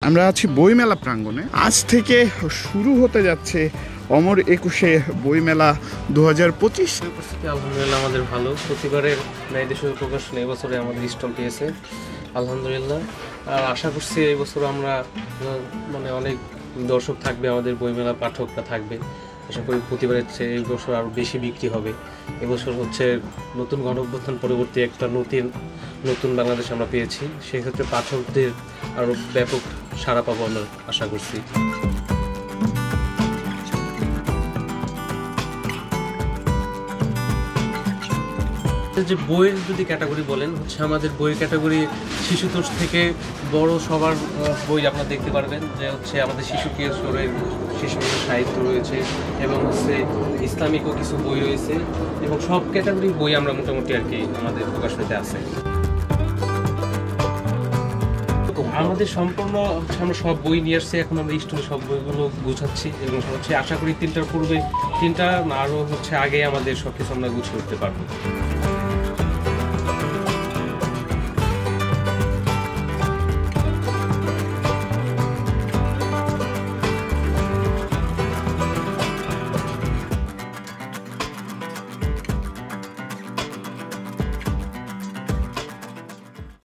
আমরা আছি বইমেলা প্রাঙ্গণে। আজ থেকে শুরু হতে যাচ্ছে অমর 21 বইমেলা 2025। আলহামদুলিল্লাহ আমাদের ভালো, প্রতিবারের ন্যায় দেশীয় প্রকাশন এবছরে আমাদের স্টল পেয়েছে আলহামদুলিল্লাহ। আর আশা করছি এই বছর আমরা অনেক দর্শক থাকবে, আমাদের বইমেলা পাঠকরা থাকবে। আশা করি প্রতিবারের চেয়ে এই বছর আরও বেশি বিক্রি হবে। এবছর হচ্ছে নতুন গণঅভ্যুত্থান পরবর্তী একটা নতুন বাংলাদেশ আমরা পেয়েছি, সেক্ষেত্রে পাঠকদের আরও ব্যাপক সাড়া পাবো আমরা আশা করছি। যে বইয়ের যদি ক্যাটাগরি বলেন, আমাদের বইয়ের ক্যাটাগরি শিশুতোষ থেকে বড় সবার বই আপনারা দেখতে পারবেন। যে আমাদের শিশু কিশোরের শিশু সাহিত্য রয়েছে এবং ইসলামিকও কিছু বই রয়েছে, এবং সব ক্যাটাগরির বই আমরা মোটামুটি আর কি আমাদের প্রকাশনীতে আছে। আমাদের সম্পূর্ণ আমরা সব বই নিয়ে আসছি, এখন আমরা স্টলে সব বইগুলো গুছাচ্ছি এবং আশা করি 3টার পূর্বে 3টা আরও আগে আমাদের সব কিছু আমরা গুছিয়ে উঠতে পারবো।